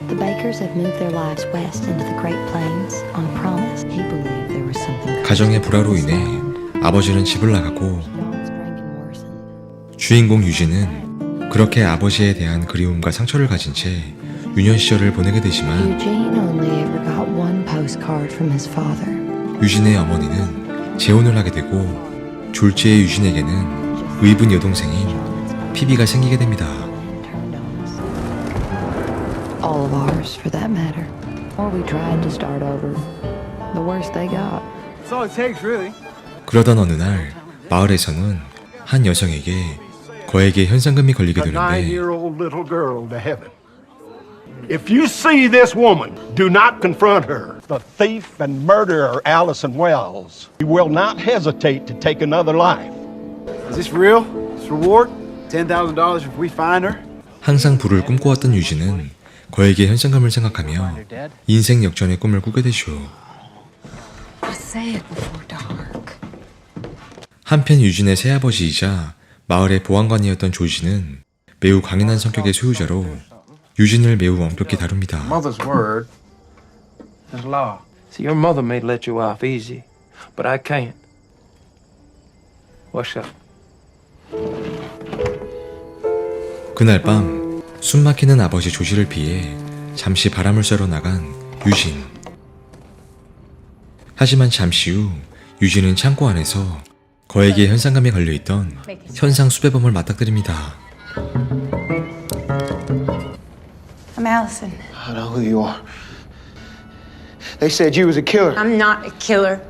The Bakers have moved their lives west into the Great Plains on a promise. He believed there was something. 가정의 불화로 인해 아버지는 집을 나가고 John's drinking worsened. 주인공 유진은 그렇게 아버지에 대한 그리움과 상처를 가진 채 유년 시절을 보내게 되지만 Eugene only ever got one postcard from his father. 유진의 어머니는 재혼을 하게 되고 졸지의 유진에게는 의붓 여동생인 피비가 생기게 됩니다. All of ours, for that matter. Or we tried to start over. The worst they got. That's all it takes, really. 그러던 어느 날 마을에서는 한 여성에게 거액의 현상금이 걸리게 A 되는데 9-year-old little girl to heaven. If you see this woman, do not confront her. The thief and murderer, Allison Wells. He will not hesitate to take another life. Is this real? This reward? $10,000 if we find her? 항상 부를 꿈꿔왔던 유진은 거액의 현상금을 생각하며 인생 역전의 꿈을 꾸게 되죠. I say it before dark. 한편 유진의 새아버지이자 마을의 보안관이었던 조지는 매우 강인한 성격의 소유자로 유진을 매우 엄격히 다룹니다. Mother's word is law. See, your mother may let you off easy, but I can't. What's up? 그날 밤 숨막히는 아버지 조지를 피해 잠시 바람을 쐬러 나간 유진. 하지만 잠시 후 유진은 창고 안에서 거액의 현상금에 걸려있던 현상 수배범을 맞닥뜨립니다. I'm Allison. I know who you are. They said you was a killer. I'm not a killer.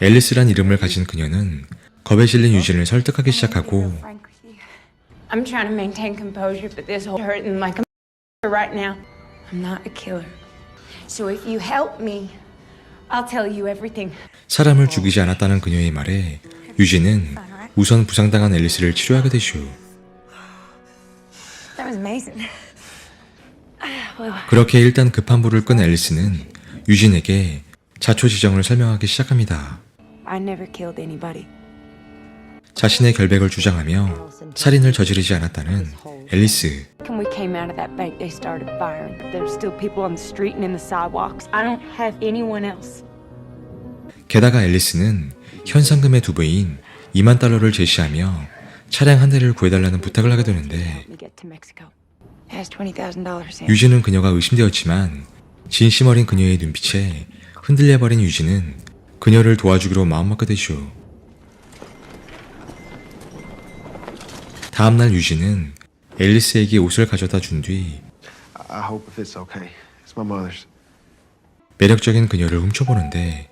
앨리스란 이름을 가진 그녀는 겁에 질린 유진을 설득하기 시작하고 I'm trying to maintain composure, but this whole hurting like a right now. I'm not a killer. So if you help me, I'll tell you everything. 사람을 죽이지 않았다는 그녀의 말에 유진은 우선 부상당한 앨리스를 치료하게 되죠. That was amazing. 그렇게 일단 급한 불을 끈 앨리스는 유진에게 자초지정을 설명하기 시작합니다. I never killed anybody. 자신의 결백을 주장하며 살인을 저지르지 않았다는 앨리스. When we came out of that bank, they started firing. There's still people on the street and in the sidewalks. I don't have anyone else. 게다가 앨리스는 현상금의 두 배인 2만 달러를 제시하며 차량 한 대를 구해달라는 부탁을 하게 되는데 Let me get to Mexico. It has $20,000 in it. 유진은 그녀가 의심되었지만 진심 어린 그녀의 눈빛에 흔들려버린 유진은 그녀를 도와주기로 마음먹게 되죠. 다음날 유진은 앨리스에게 옷을 가져다 준 뒤 I hope if it's okay. It's my mother's. 매력적인 그녀를 훔쳐보는데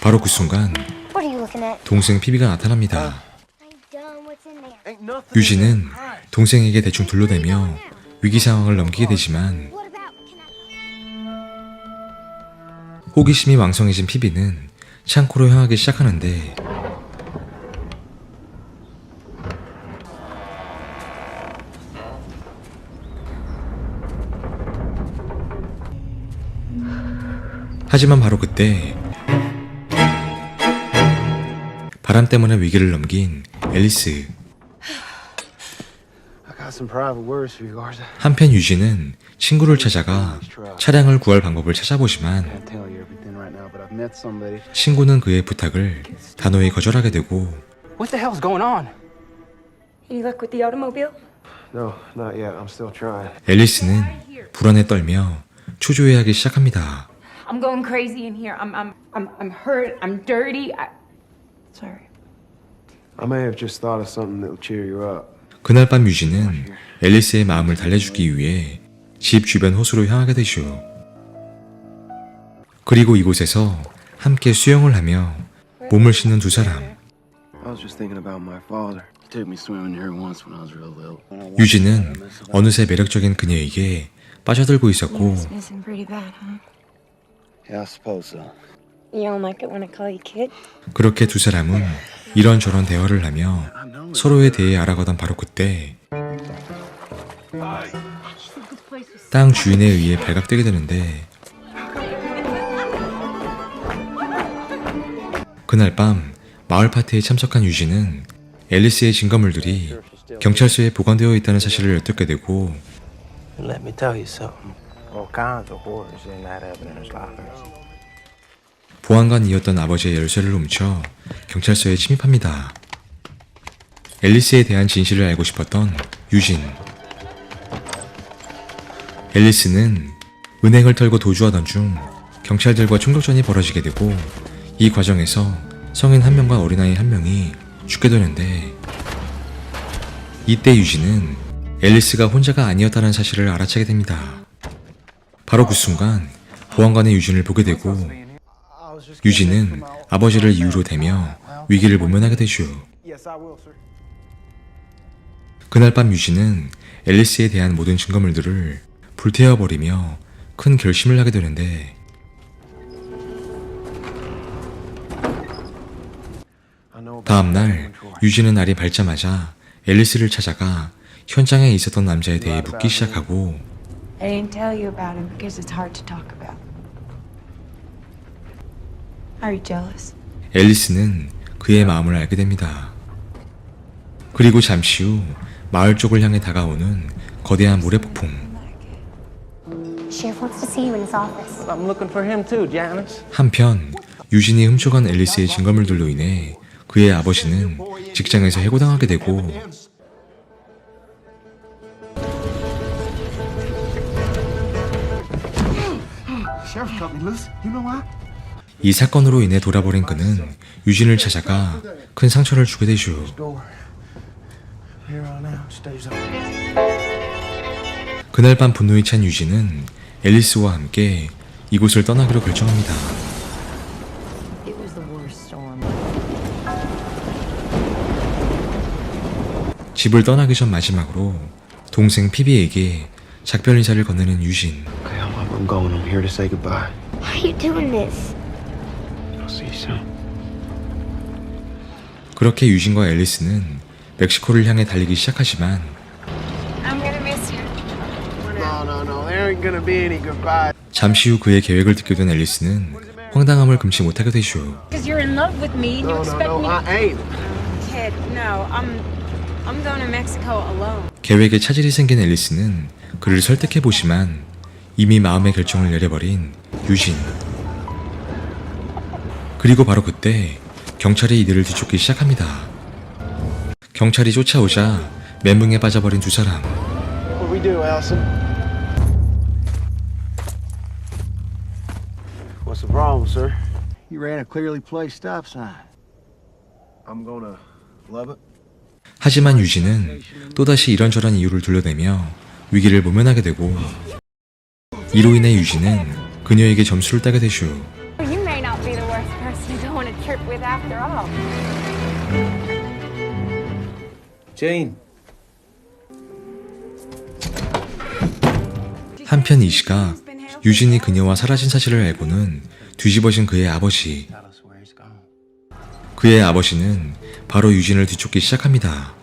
바로 그 순간 What are you looking at? 동생 피비가 나타납니다. I'm done. What's in there? Ain't nothing. 유진은 동생에게 대충 둘러대며 위기 상황을 넘기게 되지만 What about? Can I? 호기심이 왕성해진 피비는 창고로 향하기 시작하는데 하지만 바로 그때 바람 때문에 위기를 넘긴 앨리스. I got some private words for you, Garza. 한편 유진은 친구를 찾아가 차량을 구할 방법을 찾아보지만 Can't tell you everything right now, but I've met somebody. 친구는 그의 부탁을 단호히 거절하게 되고 What the hell's going on? Any luck with the automobile? No, not yet. I'm still trying. 앨리스는 불안에 떨며 초조해하기 시작합니다. I'm going crazy in here. I'm hurt. I'm dirty. Sorry. I may have just thought of something that'll cheer you up. 그날 밤 유진은 앨리스의 마음을 달래주기 위해 집 주변 호수로 향하게 되죠. 그리고 이곳에서 함께 수영을 하며 몸을 씻는 두 사람. I was just thinking about my father. He took me swimming here once when I was real little. 유진은 어느새 매력적인 그녀에게 빠져들고 있었고 Missing pretty bad, huh? Yeah, I suppose so. You don't like it when I call you kid? 그렇게 두 사람은 이런저런 대화를 하며 서로에 대해 알아가던 바로 그때 땅 주인에 의해 발각되게 되는데 그날 밤 마을 파티에 참석한 유진은 앨리스의 증거물들이 경찰서에 보관되어 있다는 사실을 엿듣게 되고 Let me tell you something. All kinds of horrors in that evidence locker. 보안관이었던 아버지의 열쇠를 훔쳐 경찰서에 침입합니다. 앨리스에 대한 진실을 알고 싶었던 유진. 앨리스는 은행을 털고 도주하던 중 경찰들과 총격전이 벌어지게 되고 이 과정에서 성인 한 명과 어린아이 한 명이 죽게 되는데 이때 유진은 앨리스가 혼자가 아니었다는 사실을 알아채게 됩니다. 바로 그 순간 보안관의 유진을 보게 되고 유진은 아버지를 이유로 대며 위기를 모면하게 되죠. Yes, I will, sir. 그날 밤 유진은 앨리스에 대한 모든 증거물들을 불태워버리며 큰 결심을 하게 되는데 다음날 유진은 날이 밝자마자 앨리스를 찾아가 현장에 있었던 남자에 대해 묻기 시작하고 I didn't tell you about him because it's hard to talk about. Are you jealous? 앨리스는 그의 마음을 알게 됩니다. 그리고 잠시 후 마을 쪽을 향해 다가오는 거대한 모래폭풍. Sheriff wants to see you in his office. I'm looking for him too, Janice. 한편 유진이 훔쳐간 앨리스의 증거물들로 인해 그의 아버지는 직장에서 해고당하게 되고 Sheriff cut me loose. You know why? 이 사건으로 인해 돌아버린 그는 유진을 찾아가 큰 상처를 주게 되죠. Door. Here on out stays up. 그날 밤 분노에 찬 유진은 앨리스와 함께 이곳을 떠나기로 결정합니다. It was the worst storm. 집을 떠나기 전 마지막으로 동생 피비에게 작별 인사를 건네는 유진. Okay, I'm going. I'm here to say goodbye. Why are you doing this? I'll see you soon. 그렇게 유진과 앨리스는 멕시코를 향해 달리기 시작하지만 I'm gonna miss you. No. There ain't gonna be any goodbye. 잠시 후 그의 계획을 듣게 된 앨리스는 황당함을 금치 못하게 되죠. Because you're in love with me and you expect me. I ain't. Kid, no. I'm going to Mexico alone. 계획에 차질이 생긴 앨리스는 그를 설득해보지만 이미 마음의 결정을 내려버린 유진. 그리고 바로 그때 경찰이 이들을 뒤쫓기 시작합니다. 경찰이 쫓아오자 멘붕에 빠져버린 두 사람. What we do, Allison? What's the problem, sir? You ran a clearly placed stop sign. I'm gonna love it. 하지만 유진은 또다시 이런저런 이유를 둘러대며 위기를 모면하게 되고 이로 인해 유진은 그녀에게 점수를 따게 되죠. You may not be the worst person to go on a trip with after all. Jane. 한편 이 시각 유진이 그녀와 사라진 사실을 알고는 뒤집어진 그의 아버지. Tell us where he's gone. 그의 아버지는 바로 유진을 뒤쫓기 시작합니다.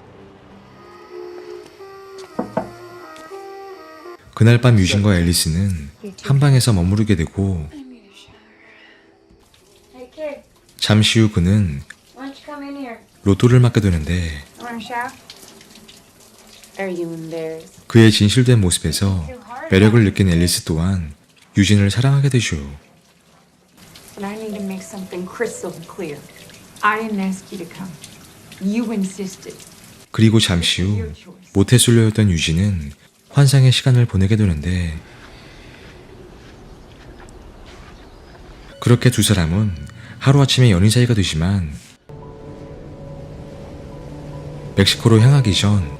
그날 밤 유진과 앨리스는 한 방에서 머무르게 되고 Hey kid, 잠시 후 그는 why don't you come in here? 로또를 맞게 되는데 Want a shower? Are you embarrassed? 그의 진실된 모습에서 매력을 느낀 앨리스 또한 유진을 사랑하게 되죠. But I need to make something crystal clear. I didn't ask you to come. You insisted. 그리고 잠시 후 모태솔로였던 유진은 환상의 시간을 보내게 되는데 그렇게 두 사람은 하루아침에 연인 사이가 되지만 멕시코로 향하기 전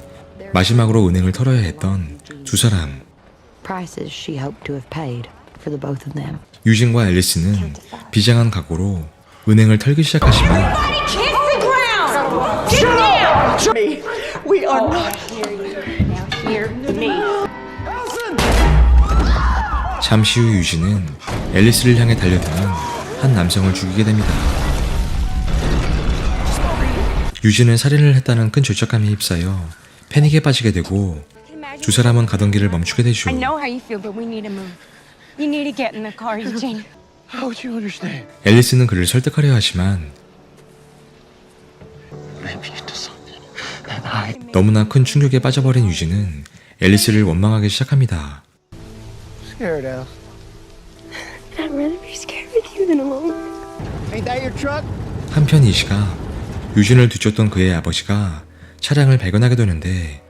마지막으로 은행을 털어야 했던 두 사람. Prices she hoped to have paid for the both of them. 유진과 앨리스는 비장한 각오로 은행을 털기 시작하지만 Kiss the ground! Get down! We are not. Now hear me. 잠시 후 유진은 앨리스를 향해 달려드는 한 남성을 죽이게 됩니다. 유진은 살인을 했다는 큰 죄책감에 휩싸여 패닉에 빠지게 되고 두 사람은 가던 길을 멈추게 되죠. I know how you feel, but we need to move. You need to get in the car, Eugene. How would you understand? 앨리스는 그를 설득하려 하지만 Maybe you do something. 너무나 큰 충격에 빠져버린 유진은 앨리스를 원망하기 시작합니다. Scared, Alice. I'd rather be scared with you than alone. Ain't that your truck? 한편 이 시각 유진을 뒤쫓던 그의 아버지가 차량을 발견하게 되는데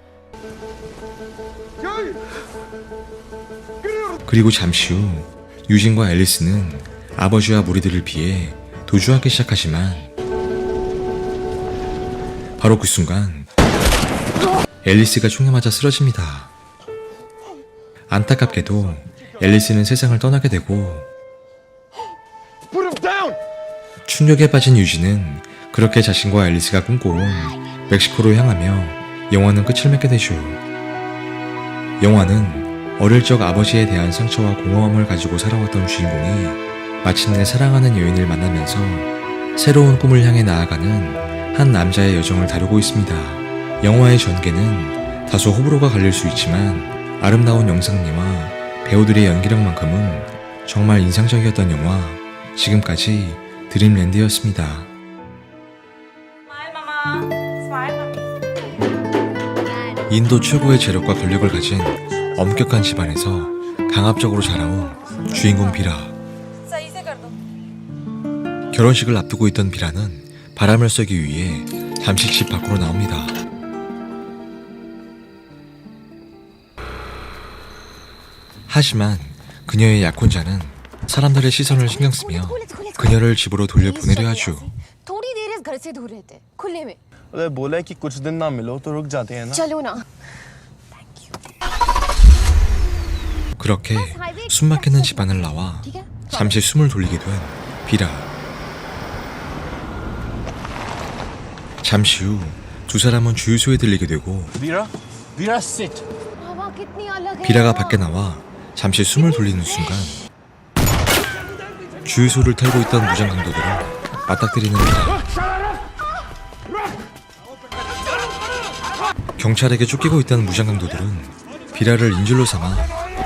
그리고 잠시 후 유진과 앨리스는 아버지와 무리들을 피해 도주하기 시작하지만 바로 그 순간 앨리스가 총에 맞아 쓰러집니다. 안타깝게도 앨리스는 세상을 떠나게 되고 충격에 빠진 유진은 그렇게 자신과 앨리스가 꿈꿔온 멕시코로 향하며 영화는 끝을 맺게 되죠. 영화는 어릴 적 아버지에 대한 상처와 공허함을 가지고 살아왔던 주인공이 마침내 사랑하는 여인을 만나면서 새로운 꿈을 향해 나아가는 한 남자의 여정을 다루고 있습니다. 영화의 전개는 다소 호불호가 갈릴 수 있지만 아름다운 영상미와 배우들의 연기력만큼은 정말 인상적이었던 영화 지금까지 드림랜드였습니다. 인도 최고의 재력과 권력을 가진 엄격한 집안에서 강압적으로 자라온 주인공 비라. 결혼식을 앞두고 있던 비라는 바람을 쐬기 위해 잠시 집 밖으로 나옵니다. 하지만 그녀의 약혼자는 사람들의 시선을 신경쓰며 그녀를 집으로 돌려보내려 하죠. थोड़ी देर इस घर से दूर रहते खुले में अरे बोला है कि कुछ दिन ना मिलो तो रुक जाते हैं ना चलो ना 그렇게 숨막히는 집안을 나와 잠시 숨을 돌리게 된 비라. 잠시 후 두 사람은 주유소에 들리게 되고 वीरा वीरा सिट हवा कितनी अलग है 비라가 밖에 나와 잠시 숨을 돌리는 순간 주유소를 털고 있던 무장 강도들은 맞닥뜨리는 비라. 경찰에게 쫓기고 있던 무장 강도들은 비라를 인질로 삼아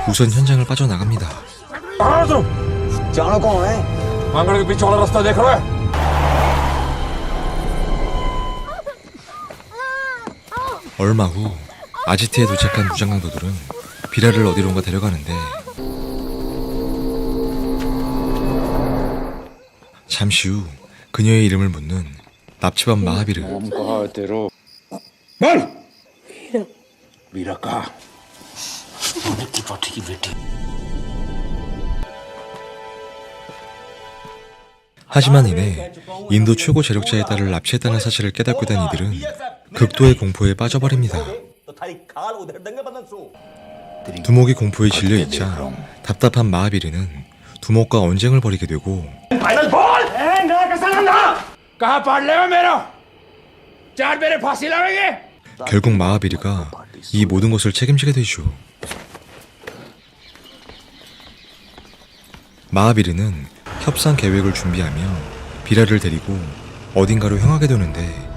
우선 현장을 빠져나갑니다. 얼마 후 아지트에 도착한 무장 강도들은 비라를 어디론가 데려가는데 잠시 후 그녀의 이름을 묻는 납치범 마하비르. 하지만 이내 인도 최고 재력자의 딸을 납치했다는 사실을 깨닫게 된 이들은 극도의 공포에 빠져버립니다. 두목이 공포에 질려있자 답답한 마하비르는 두목과 언쟁을 벌이게 되고 결국 마하비르가 이 모든 것을 책임지게 되죠. 마하비르는 협상 계획을 준비하며 비라를 데리고 어딘가로 향하게 되는데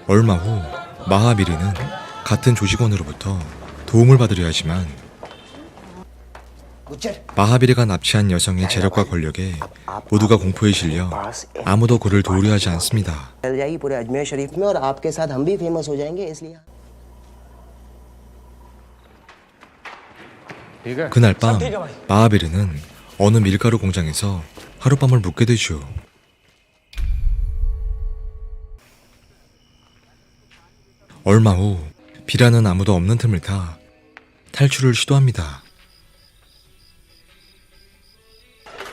얼마 후 마하비르는 같은 조직원으로부터 도움을 받으려 하지만 마하비르가 납치한 여성의 재력과 권력에 모두가 공포에 질려 아무도 그를 도우려 하지 않습니다. 그날 밤 마하비르는 어느 밀가루 공장에서 하룻밤을 묵게 되죠. 얼마 후 비라는 아무도 없는 틈을 타 탈출을 시도합니다.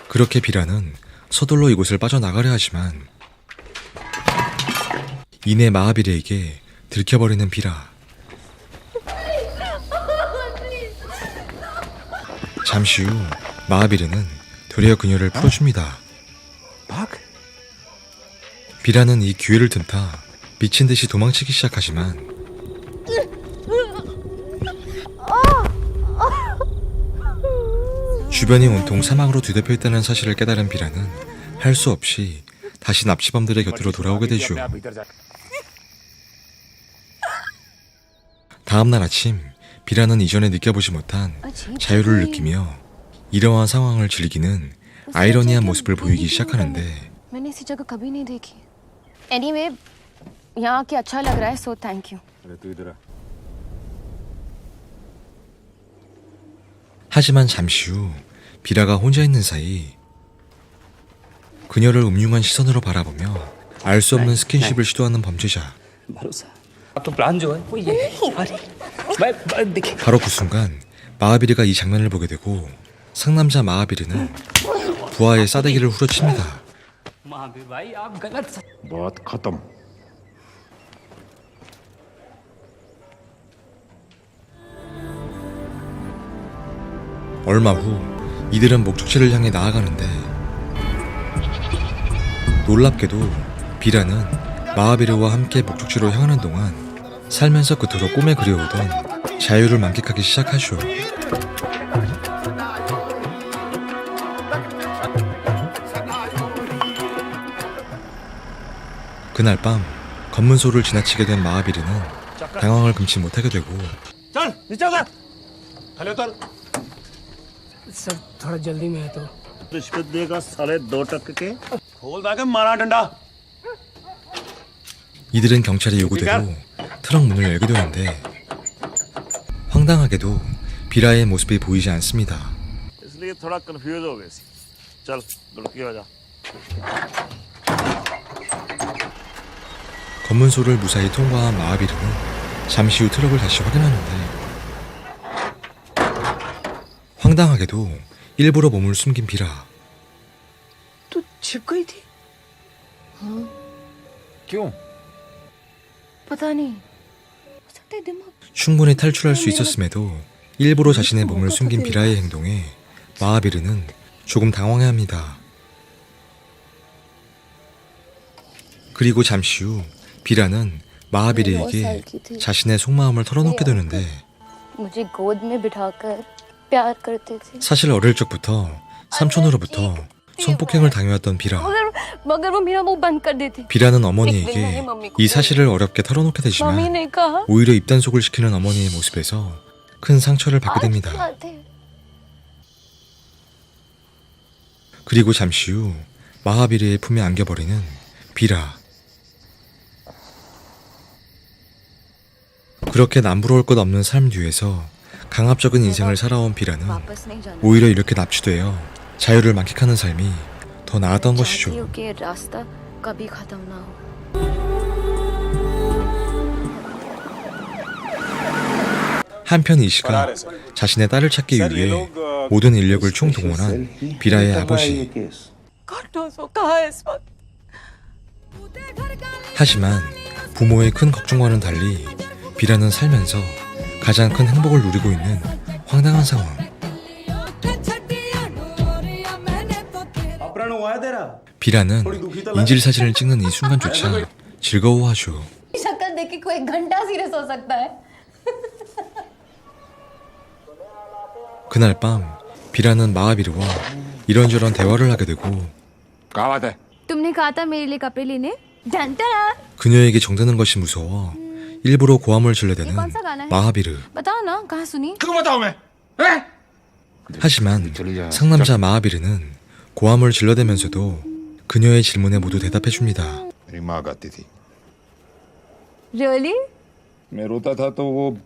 그렇게 비라는 서둘러 이곳을 빠져나가려 하지만 이내 마하비르에게 들켜버리는 비라. 잠시 후 마하비르는 도리어 그녀를 풀어줍니다. 비라는 이 기회를 틈타 미친 듯이 도망치기 시작하지만 주변이 온통 사막으로 뒤덮여 있다는 사실을 깨달은 비라는 할 수 없이 다시 납치범들의 곁으로 돌아오게 되죠. 다음날 아침 비라는 이전에 느껴보지 못한 자유를 느끼며 이러한 상황을 즐기는 아이러니한 모습을 보이기 시작하는데 मैंने ऐसी जगह कभी नहीं देखी एनीवे यहाँ आके अच्छा लग रहा है सो थैंक यू 하지만 잠시 후 비라가 혼자 있는 사이 그녀를 음흉한 시선으로 바라보며 알 수 없는 스킨십을 시도하는 범죄자. 바로 그 순간 마하비르가 이 장면을 보게 되고 상남자 마하비르는 부하의 싸대기를 후려칩니다. बात खत्म। 얼마 후 이들은 목적지를 향해 나아가는데 놀랍게도 비라는 마하비르와 함께 목적지로 향하는 동안 살면서 그토록 꿈에 그려오던 자유를 만끽하기 시작하죠. 그날 밤 검문소를 지나치게 된 마하비르는 당황을 금치 못하게 되고 सर थोड़ा जल्दी में है तो रिश्वत देगा साले 2% के खोल दाके मारा डंडा। 이들은 경찰의 요구대로 트럭 문을 열게 되는데 황당하게도 비라의 모습이 보이지 않습니다. इसलिए थोड़ा कंफ्यूज हो गए सी। चल लड़की हो जा। 검문소를 무사히 통과한 마하비르는 잠시 후 트럭을 다시 확인하는데 황당하게도 일부러 몸을 숨긴 비라. तू छिप गई थी क्यों पता नहीं हो सकता है दिमाग 충분히 탈출할 수 있었음에도 일부러 자신의 몸을 숨긴 비라의 행동에 마하비르는 조금 당황해합니다. 그리고 잠시 후 비라는 마하비르에게 자신의 속마음을 털어놓게 되는데 मुझे गोद में बिठाकर प्यार करते थे 사실 어릴 적부터 삼촌으로부터 성폭행을 당해왔던 비라. मगर वो मेरा मुंह बंद कर देते 비라는 어머니에게 이 사실을 어렵게 털어놓게 मम्मी 되지만 ने कहा 오히려 입단속을 시키는 어머니의 모습에서 큰 상처를 받게 됩니다. 그리고 잠시 후 마하비르의 품에 안겨버리는 비라. 그렇게 남부러울 것 없는 삶 뒤에서 강압적인 인생을 살아온 비라는 वापस नहीं जाना 오히려 이렇게 납치되어 자유를 만끽하는 삶이 더 나았던 것이죠. चाहती हूँ कि ये रास्ता कभी खत्म ना हो 한편 이 시간 자신의 딸을 찾기 위해 모든 인력을 총동원한 비라의 아버지. 하지만 부모의 큰 걱정과는 달리 비라는 살면서 가장 큰 행복을 누리고 있는 황당한 상황. 비라는 인질 사진을 찍는 이 순간조차 즐거워하죠. शक्ल देख के कोई घंटा सीरियस हो सकता है 그날 밤 비라는 마하비르와 이런저런 대화를 하게 되고 तुमने कहा था मेरे लिए कपड़े लेने डंटा 그녀에게 정드는 것이 무서워 일부러 고함을 질러대는 마하비르. बताओ ना कहाँ सुनी 하지만 상남자 마하비르는 고함을 질러대면서도 그녀의 질문에 모두 대답해줍니다. मेरी माँ गाती थी। रियली मैं रोता था तो वो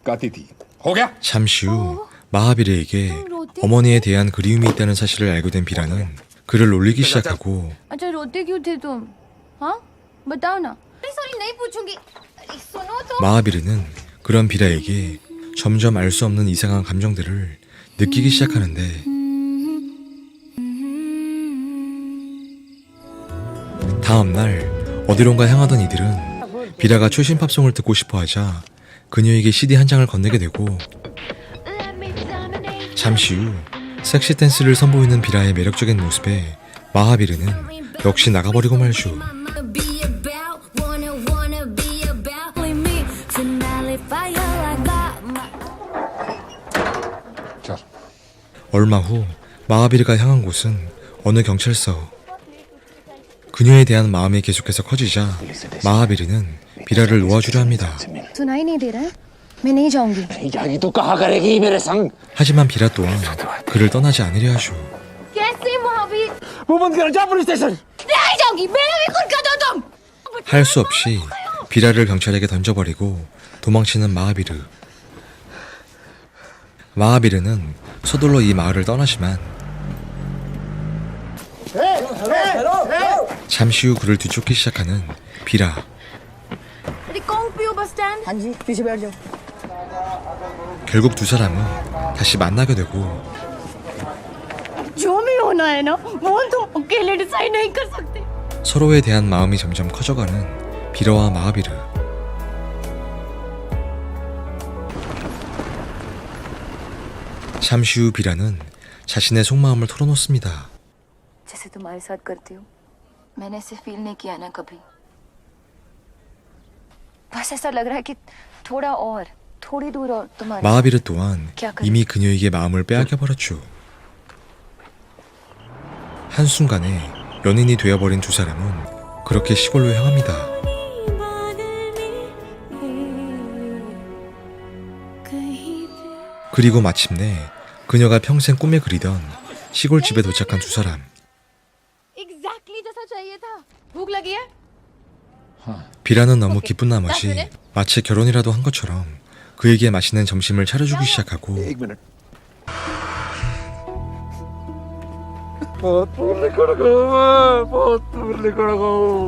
गाती थी। हो गया? 잠시 후 마하비르에게 어머니에 대한 그리움이 있다는 사실을 알게 된 비라는 그를 놀리기 시작하고 अच्छा रोते क्यों थे तुम हाँ बताओ ना सॉरी नहीं पूछूंगी सुनो तो 마하비르는 그런 비라에게 점점 알 수 없는 이상한 감정들을 느끼기 시작하는데 다음 날 어디론가 향하던 이들은 비라가 최신 팝송을 듣고 싶어 하자 그녀에게 CD 한 장을 건네게 되고 잠시 후 섹시 댄스를 선보이는 비라의 매력적인 모습에 마하비르는 역시 나가버리고 말죠. 얼마 후 마하비르가 향한 곳은 어느 경찰서. 그녀에 대한 마음이 계속해서 커지자 마하비르는 비라를 놓아주려 합니다. सुनाई नहीं दे रहा है मैं नहीं जाऊंगी जाएगी तो कहा करेगी मेरे संग 하지만 비라 또한 그를 떠나지 않으려 하죠. कैसे महावीर नहीं जाऊंगी मेरा भी खून का दो तुम 할 수 없이 비라를 경찰에게 던져버리고 도망치는 마하비르. 마하비르는 서둘러 이 마을을 떠나지만 잠시 후 그를 뒤쫓기 시작하는 비라. अरे कौन पियो बस स्टैंड हाँ जी पीछे बैठ जाओ 결국 두 사람은 다시 만나게 되고 जो भी होना है ना वो तुम अकेले डिसाइड नहीं कर सकते 서로에 대한 마음이 점점 커져가는 비라와 마하비르. 잠시 후 비라는 자신의 속마음을 털어놓습니다. जैसे तुम्हारे साथ करती हूँ मैंने ऐसे फील नहीं किया ना कभी बस ऐसा लग रहा है कि थोड़ा और थोड़ी दूर और तुम्हारे 마하비르 또한 이미 그녀에게 마음을 빼앗겨버렸죠. 한순간에 연인이 되어버린 두 사람은 그렇게 시골로 향합니다. 그리고 마침내 그녀가 평생 꿈에 그리던 시골집에 도착한 두 사람. एग्जैक्टली जैसा चाहिए था भूख लगी है 비라는 너무 기쁜 나머지 마치 결혼이라도 한 것처럼 그에게 맛있는 점심을 차려주기 시작하고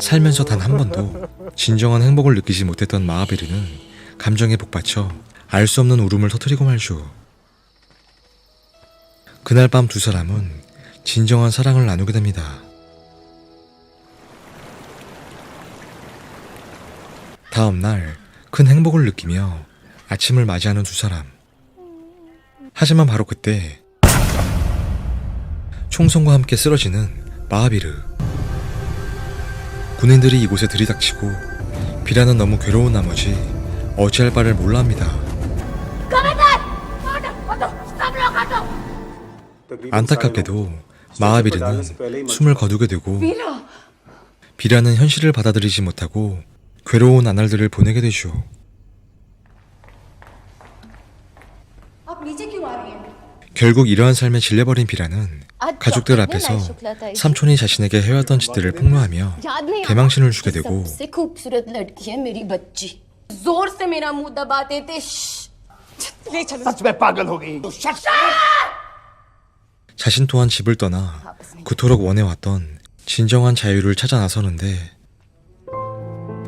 살면서 단 한 번도 진정한 행복을 느끼지 못했던 마하비르는 감정에 복받쳐 알 수 없는 울음을 터뜨리고 말죠. 그날 밤 두 사람은 진정한 사랑을 나누게 됩니다. 다음 날 큰 행복을 느끼며 아침을 맞이하는 두 사람. 하지만 바로 그때 총성과 함께 쓰러지는 마하비르. 군인들이 이곳에 들이닥치고 비라는 너무 괴로운 나머지 어찌할 바를 몰라 합니다. 안타깝게도 마하비르는 숨을 거두게 되고 비라는 현실을 받아들이지 못하고 괴로운 나날들을 보내게 되죠. 결국 이러한 삶에 질려버린 비라는 가족들 앞에서 삼촌이 자신에게 해왔던 짓들을 폭로하며 개망신을 주게 되고 सबसे खूबसूरत लड़की है मेरी बच्ची जोर से मेरा मुंह दबाते थे सच में पागल हो गई 자신 또한 집을 떠나 그토록 원해왔던 진정한 자유를 찾아 나서는데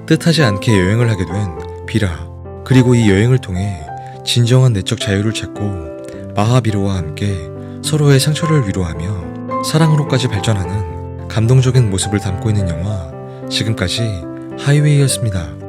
뜻하지 않게 여행을 하게 된 비라. 그리고 이 여행을 통해 진정한 내적 자유를 찾고 마하비르와 함께 서로의 상처를 위로하며 사랑으로까지 발전하는 감동적인 모습을 담고 있는 영화 지금까지 하이웨이였습니다.